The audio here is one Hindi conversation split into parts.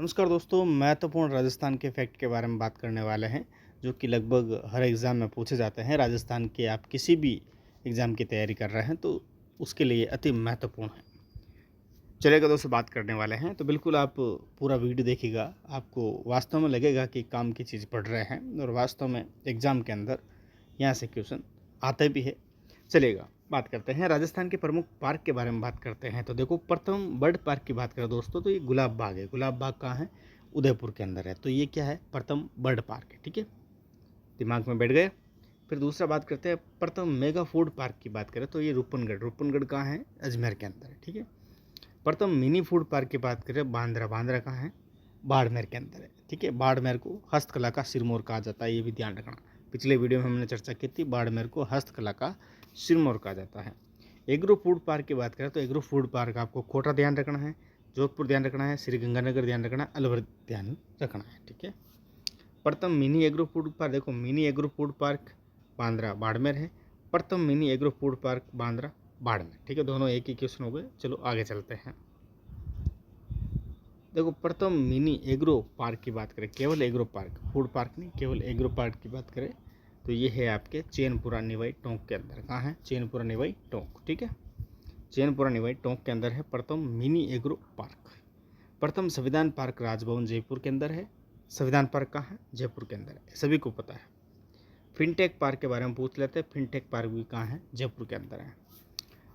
नमस्कार दोस्तों, महत्वपूर्ण राजस्थान के फैक्ट के बारे में बात करने वाले हैं जो कि लगभग हर एग्ज़ाम में पूछे जाते हैं। राजस्थान के आप किसी भी एग्ज़ाम की तैयारी कर रहे हैं तो उसके लिए अति महत्वपूर्ण है। चलिएगा दोस्तों, बात करने वाले हैं तो बिल्कुल आप पूरा वीडियो देखिएगा। आपको वास्तव में लगेगा कि काम की चीज़ पढ़ रहे हैं और वास्तव में एग्ज़ाम के अंदर यहाँ से क्वेश्चन आते भी है। चलिएगा बात करते हैं राजस्थान के प्रमुख पार्क के बारे में बात करते हैं। तो देखो, प्रथम बर्ड पार्क की बात करें दोस्तों तो ये गुलाब बाग है। गुलाब बाग कहाँ है? उदयपुर के अंदर है। तो ये क्या है? प्रथम बर्ड पार्क है। ठीक है, दिमाग में बैठ गए। फिर दूसरा बात करते हैं, प्रथम मेगा फूड पार्क की बात करें तो ये रूपनगढ़। रूपनगढ़ कहाँ है? अजमेर के अंदर है। ठीक है, प्रथम मिनी फूड पार्क की बात करें, बांद्रा। बांद्रा कहाँ है? बाड़मेर के अंदर है। ठीक है, बाड़मेर को हस्तकला का सिरमौर कहा जाता है, ये भी ध्यान रखना। पिछले वीडियो में हमने चर्चा की थी, बाड़मेर को हस्तकला का सिरमौर कहा जाता है। एग्रो फूड पार्क की बात करें तो एग्रो फूड पार्क आपको कोटा ध्यान रखना है, जोधपुर ध्यान रखना है, श्रीगंगानगर ध्यान रखना है, अलवर ध्यान रखना है। ठीक है, प्रथम मिनी एग्रो फूड पार्क, देखो mini agro food park Bandra Barmer है। प्रथम mini agro food park Bandra Barmer. ठीक है, दोनों एक ही क्वेश्चन हो गए। चलो आगे चलते हैं। देखो, प्रथम मिनी एग्रो पार्क की बात करें, केवल एग्रो पार्क, फूड पार्क नहीं, केवल एग्रो पार्क की बात करें तो ये है आपके चैनपुरा निवाई टोंक के अंदर। कहाँ है? चैनपुरा निवाई टोंक। ठीक है, चैनपुरा निवाई टोंक के अंदर है प्रथम मिनी एग्रो पार्क। प्रथम संविधान पार्क राजभवन जयपुर के अंदर है। संविधान पार्क कहाँ है? जयपुर के अंदर है, सभी को पता है। फिनटेक पार्क के बारे में पूछ लेते हैं। फिनटेक पार्क भी कहाँ है? जयपुर के अंदर है।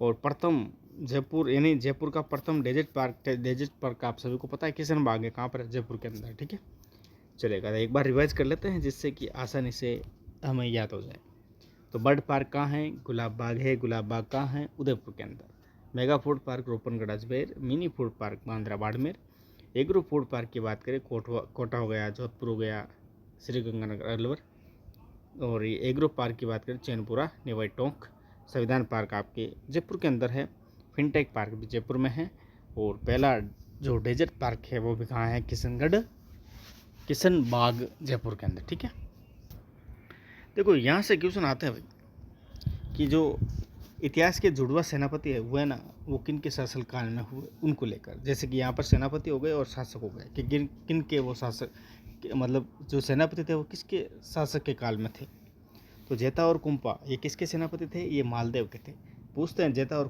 और प्रथम जयपुर यानी जयपुर का प्रथम डेजर्ट पार्क आप सभी को पता है, किशन बाग है। कहाँ पर? जयपुर के अंदर। ठीक है, चलेगा, एक बार रिवाइज कर लेते हैं जिससे कि आसानी से हमें याद हो जाए। तो बर्ड पार्क कहाँ है? गुलाब बाग है। गुलाब बाग कहाँ है? उदयपुर के अंदर। Mega food park Roopangarh Ajmer. Mini food park Bandra Barmer. Agro food park की बात करें, कोटा हो गया, जोधपुर हो गया, श्रीगंगानगर अलवर। और ये एग्रो पार्क की बात करें, चैनपुरा निवाई टोंक। संविधान पार्क आपके जयपुर के अंदर है। फिनटेक पार्क भी जयपुर में है। और पहला जो डेजर्ट पार्क है वो भी कहाँ है? किशन बाग जयपुर के अंदर। ठीक है, देखो यहाँ से क्वेश्चन आता है भाई कि जो इतिहास के जुड़वा सेनापति है वो है ना, वो किन के शासनकाल में हुए उनको लेकर। जैसे कि यहाँ पर सेनापति हो गए और शासक हो गए कि किन के वो शासक, मतलब जो सेनापति थे वो किसके शासक के काल में थे। तो जेता और कुंपा ये किसके सेनापति थे? ये मालदेव के थे। पूछते हैं जेता और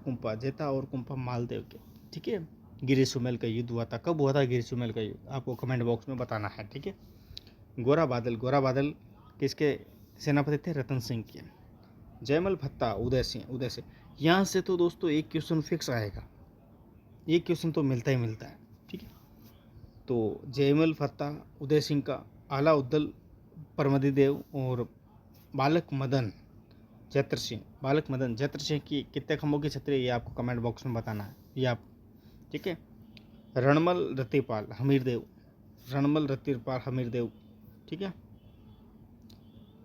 कुंपा मालदेव के। ठीक है, गिरी सुमेल का युद्ध हुआ था। कब हुआ था गिरी सुमेल का युद्ध? आपको कमेंट बॉक्स में बताना है। ठीक है, गोरा बादल किसके सेनापति थे? रतन सिंह के। जयमल भत्ता उदय सिंह। यहाँ से तो दोस्तों एक क्वेश्चन फिक्स आएगा, एक क्वेश्चन तो मिलता ही मिलता है। ठीक है, तो जयमल भत्ता उदय सिंह का आलाउद्दल परमदी देव और बालक मदन जैत्र सिंह की कितने खंभों की छतरी है ये आपको कमेंट बॉक्स में बताना है। ये आप, ठीक है, रणमल रतिपाल हमीरदेव। ठीक है,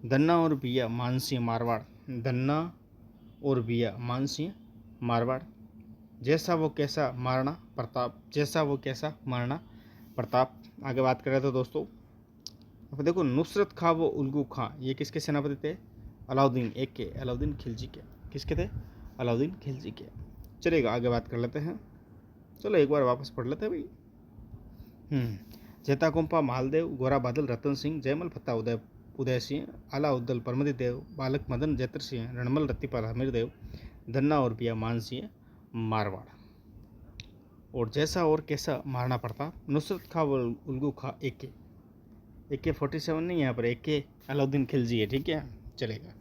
दन्ना और बिया मानसिंह मारवाड़। जैसा वो कैसा मारना प्रताप। आगे बात करें तो दोस्तों अब देखो, नुसरत खां वो उल्गू खां ये किसके सेनापति थे? अलाउद्दीन खिलजी के। किसके थे? अलाउद्दीन खिलजी के। चलेगा, आगे बात कर लेते हैं। चलो एक बार वापस पढ़ लेते हैं भाई। जेता कुंपा मालदेव, गोरा बादल रतन सिंह, जयमल भत्ता उदय सिंह, आलाउद्दल परमदी देव, बालक मदन जैत्र सिंह, रणमल रत्तीपाल हमीरदेव, धन्ना और बिया मानसिंह मारवाड़। और जैसा और कैसा महाराणा प्रताप, नुसरत खां व उल्गू खां AK-47 नहीं, यहाँ पर AK अलाउद्दीन खिलजी है। ठीक है, चलेगा,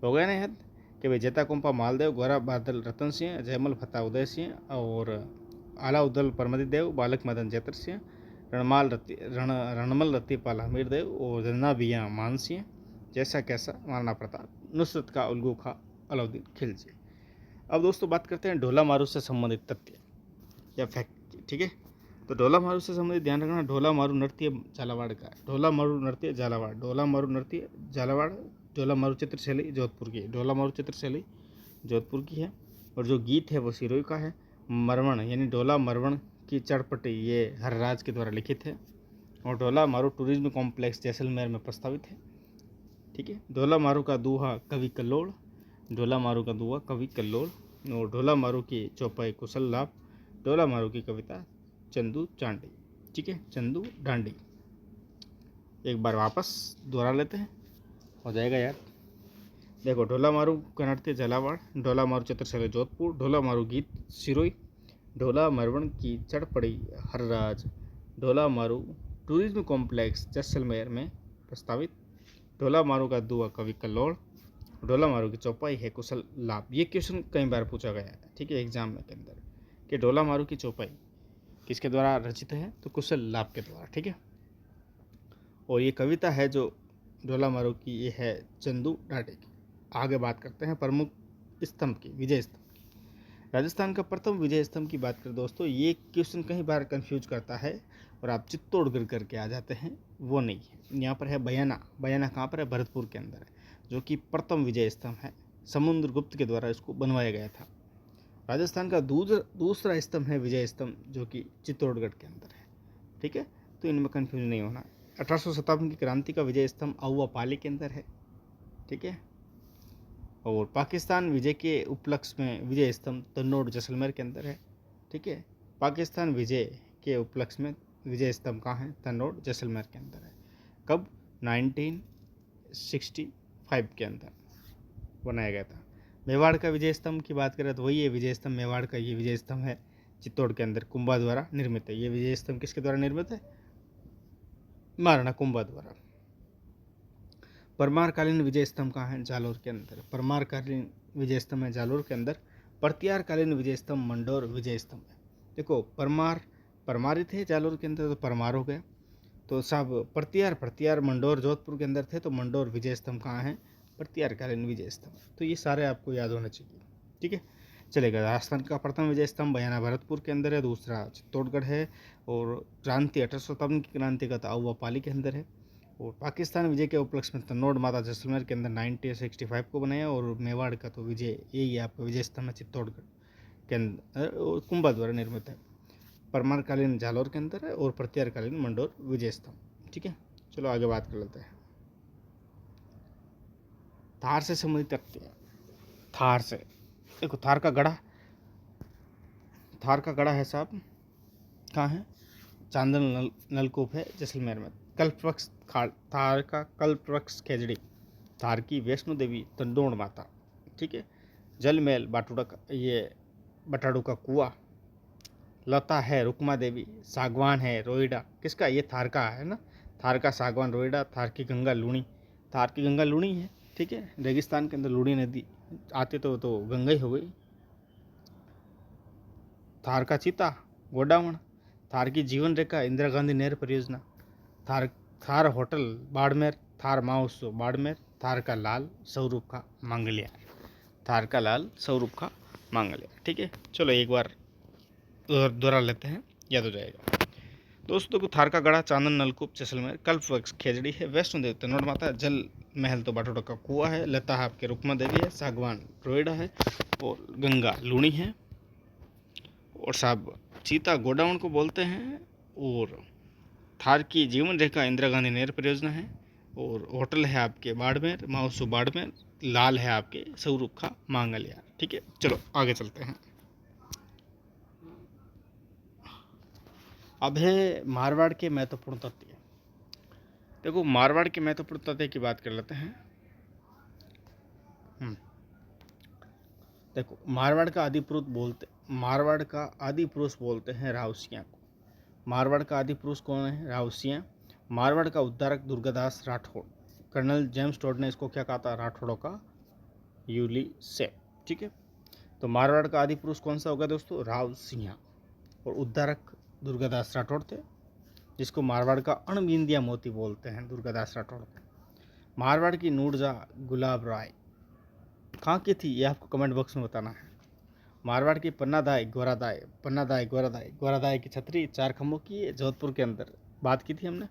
हो गया ना याद कि भाई जेता कुंपा मालदेव, गोरा बादल रतन सिंह, जयमल भत्ता उदय सिंह और आलाउद्दल परमदी देव, बालक मदन जैत्र सिंह, रणमल रत्तीपाल हमीरदेव और धन्ना बिया मानसिंह, जैसा कैसा महाराणा प्रताप, नुसरत खां उल्गू खां अलाउद्दीन खिलजी। अब दोस्तों बात करते हैं ढोला मारू से संबंधित तथ्य या फैक्ट। ठीक है, तो ढोला मारू से संबंधित ध्यान रखना, ढोला मारू नृत्य झालावाड़ का है। ढोला मारू नृत्य झालावाड़। ढोला मारू चित्रशैली जोधपुर की है। और जो गीत है वो सिरोही का है। मरवण यानी ढोला मरवण की चढ़पटी ये हरराज के द्वारा लिखित है। और ढोला मारू टूरिज्म कॉम्प्लेक्स जैसलमेर में प्रस्तावित है। ठीक है, ढोला मारू का दूहा कवि कल्लोल। और ढोला मारू की चौपाई कुशल लाभ। ढोला मारू की कविता चंदू चांडी। ठीक है, चंदू डांडी। एक बार वापस दोहरा लेते हैं, हो जाएगा यार। देखो, ढोला मारू कनड़ते झालावाड़, ढोला मारू चित्रशैली जोधपुर, ढोला मारू गीत सिरोई, ढोला मरवण की चढ़ पड़ी हर राज, ढोला मारू टूरिज्म कॉम्प्लेक्स जैसलमेर में प्रस्तावित, ढोला मारू का दुआ कवि कल्लोल, ढोला मारू की चौपाई है कुशल लाभ। ये क्वेश्चन कई बार पूछा गया है, ठीक है, एग्जाम में के अंदर, कि ढोला मारू की चौपाई किसके द्वारा रचित है, तो कुशल लाभ के द्वारा, ठीक है। और ये कविता है जो ढोला मारू की, ये है चंदू डांडी की। आगे बात करते हैं प्रमुख स्तंभ की, विजय स्तंभ की। राजस्थान का प्रथम विजय स्तंभ की बात करें दोस्तों, ये क्वेश्चन कई बार कंफ्यूज करता है और आप चित्तौड़गढ़ करके आ जाते हैं, वो नहीं है। यहाँ पर है बयाना। बयाना कहाँ पर है, भरतपुर के अंदर है, जो कि प्रथम विजय स्तंभ है। समुद्रगुप्त के द्वारा इसको बनवाया गया था। राजस्थान का दूसरा स्तंभ है विजय स्तंभ, जो कि चित्तौड़गढ़ के अंदर है, ठीक है, तो इनमें कंफ्यूज नहीं होना। 1800 शताब्दी की क्रांति का विजय स्तंभ अहुआ पाली के अंदर है, ठीक है। और पाकिस्तान विजय के उपलक्ष्य में विजय स्तंभ तन्नोड जैसलमेर के अंदर है, ठीक है। पाकिस्तान विजय के उपलक्ष्य में विजय स्तंभ कहाँ है, तन्नोड जैसलमेर के अंदर है। कब, 1965 के अंदर बनाया गया था। मेवाड़ का विजय स्तंभ की बात करें तो वही है विजय स्तंभ, मेवाड़ का ये विजय स्तंभ है, चित्तौड़ के अंदर कुंभा द्वारा निर्मित है। ये विजय स्तंभ किसके द्वारा निर्मित है, महाराणा कुंभा द्वारा। परमारकालीन विजय स्तंभ कहाँ है, जालोर के अंदर। परमारकालीन विजय स्तंभ है जालोर के अंदर। प्रत्यारकालीन विजय स्तंभ मंडोर विजय स्तंभ है। देखो, परमारित है जालोर के अंदर, तो परमार हो गया। तो साहब प्रत्यार मंडोर जोधपुर के अंदर थे, तो मंडोर विजय स्तंभ कहाँ है, प्रत्यारकालीन विजय स्तंभ। तो ये सारे आपको याद होने चाहिए, ठीक है, चलेगा। राजस्थान का प्रथम विजय स्तंभ बयाना भरतपुर के अंदर है, दूसरा चित्तौड़गढ़ है। और क्रांति 1800 शताब्दी की क्रांति का अहुआ पाली के अंदर है। और पाकिस्तान विजय के उपलक्ष्य में तन्नोड माता जैसलमेर के अंदर 1965 को बनाया। और मेवाड़ का तो विजय यही आपका विजय स्तंभ है, चित्तौड़गढ़ के अंदर कुंभा द्वारा निर्मित है। परमारकालीन जालोर के अंदर है और प्रत्यारकालीन मंडोर विजय स्तंभ, ठीक है। चलो आगे बात कर लेते हैं। थार से संबंधित तथ्य। थार से देखो, थार का गढ़ा है साहब, कहाँ है, चांदन नलकूप है जैसलमेर में। कल्पवृक्ष थार का कल्पवृक्ष खेजड़ी, थार की वैष्णो देवी तंडोड़ माता, ठीक है। जल महल बटाड़ू का कुआ, लता है रुक्मा देवी, सागवान है रोहिड़ा, किसका, ये थार का है ना, थार का सागवान रोहिड़ा। थार की गंगा लूणी, थार की गंगा लूणी है, ठीक है। रेगिस्तान के अंदर लूणी नदी आते तो गंगा ही हो गई। थार का चीता गोडावण, थार की जीवन रेखा इंदिरा गांधी नहर परियोजना, थार होटल बाड़मेर, थार महोत्सव बाड़मेर, थार का लाल स्वरूप का मांगलिया, थार का लाल स्वरूप का मांगलिया, ठीक है। चलो एक बार दोहरा लेते हैं, याद हो जाएगा दोस्तों को। थार का गढ़ा चांदन नलकूप जैसलमेर, कल्पवृक्ष खेजड़ी है, वैष्णो देवी तन्नोड़ माता, जल महल तो बाटोड़ा का कुआ है, लता आपके रुक्मा देवी है, सागवान रोहिड़ा है, और गंगा लूणी है, और साहब चीता गोडाउन को बोलते हैं, और थार की जीवन रेखा इंदिरा गांधी नहर परियोजना है, और होटल है आपके बाड़मेर, महोत्सव बाड़मेर, लाल है आपके स्वरूप का मांगलिया, ठीक है। चलो आगे चलते हैं। अब है मारवाड़ के महत्वपूर्ण तथ्य। देखो, मारवाड़ के महत्वपूर्ण तथ्य की बात कर लेते हैं। देखो, मारवाड़ का आदि पुरुष बोलते हैं रावसिया को। मारवाड़ का आदि पुरुष कौन है, रावसिया। मारवाड़ का उद्धारक Durgadas Rathore, colonel James Tod ने इसको क्या कहा था, राठौड़ों का यूलिसेफ, ठीक है। तो मारवाड़ का आदि पुरुष कौन सा होगा दोस्तों, रावसिया। और उद्धारक दुर्गादास राठौड़ थे, जिसको मारवाड़ का अणबिंदिया मोती बोलते हैं, दुर्गादास राठौड़ को। मारवाड़ की नूरजहाँ गुलाब राय कहाँ की थी, ये आपको कमेंट बॉक्स में बताना है। मारवाड़ की पन्नादाय गोरादाय की छतरी 4 खंभों की है, जोधपुर के अंदर बात की थी हमने।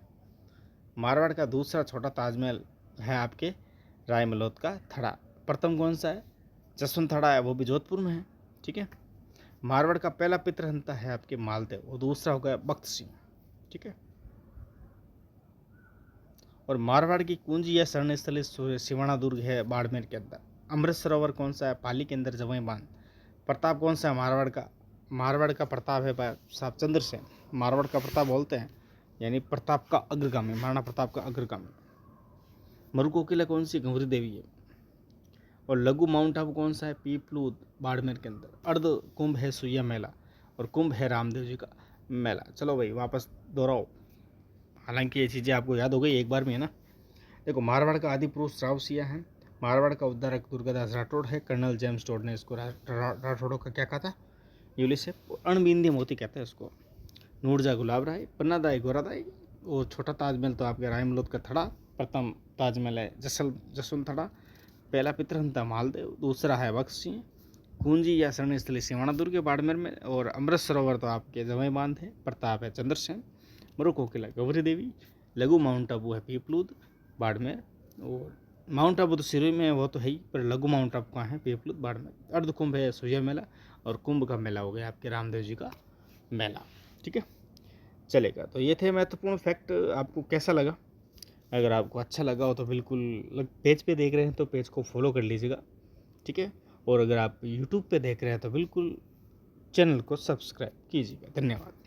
मारवाड़ का दूसरा छोटा ताजमहल है आपके राय मल्होत का थड़ा। प्रथम कौन सा है, जसवंत थड़ा है, वो भी जोधपुर में है, ठीक है। मारवाड़ का पहला पितृहंता है आपके मालदेव, और दूसरा हो गया बख्त सिंह, ठीक है। और मारवाड़ की कुंजी या शरण स्थली सिवाना दुर्ग है बाड़मेर के अंदर। अमृत सरोवर कौन सा है, पाली के अंदर जवाई बांध। प्रताप कौन सा है, मारवाड़ का प्रताप है साहब चंद्रसेन, मारवाड़ का प्रताप बोलते हैं। यानी प्रताप का अग्रगामी, महाराणा प्रताप का अग्रगामी। मरुकोकिला कौन सी, घुंघरी देवी है। और लघु माउंट आबू कौन सा है, पीपलूद बाड़मेर के अंदर। अर्ध कुंभ है सुइया मेला, और कुंभ है रामदेव जी का मेला। चलो भाई वापस दोहराओ, हालांकि ये चीज़ें आपको याद हो गई एक बार में, है ना। देखो, मारवाड़ का आदि पुरुष रावसिया है, मारवाड़ का उद्धारक दुर्गादास राठौड़ है, कर्नल जेम्स टोड ने इसको राठौड़ों का क्या कहा था, यूलिस है। अणबिंदी मोती कहते हैं इसको। नूरजा गुलाब राय, पन्नादाई गोरादाई। वो छोटा ताजमहल तो आपके रायमलोद का थड़ा, प्रथम ताजमहल है जसवंत थड़ा। पहला पितरहंता मालदेव, दूसरा है बख्श सिंह। कुंजी या शरण स्थली सिवाना दुर्ग बाड़मेर में, और अमृत सरोवर तो आपके जमई बांध है, प्रताप है चंद्रसेन। मरुकोकिला गौरी देवी। लघु माउंट आबू है पीपलूद बाड़मेर, और माउंट आबू तो सिरोही में है, वो तो है ही, पर लघु माउंट आबू कहाँ है, पीपलूद बाड़मेर। अर्ध कुंभ है सुइया मेला, और कुंभ का मेला हो गया आपके रामदेव जी का मेला। ठीक है, चलेगा। तो ये थे महत्वपूर्ण फैक्ट। आपको कैसा लगा? अगर आपको अच्छा लगा हो तो बिल्कुल, पेज पे देख रहे हैं तो पेज को फॉलो कर लीजिएगा, ठीक है। और अगर आप यूट्यूब पे देख रहे हैं तो बिल्कुल चैनल को सब्सक्राइब कीजिएगा। धन्यवाद।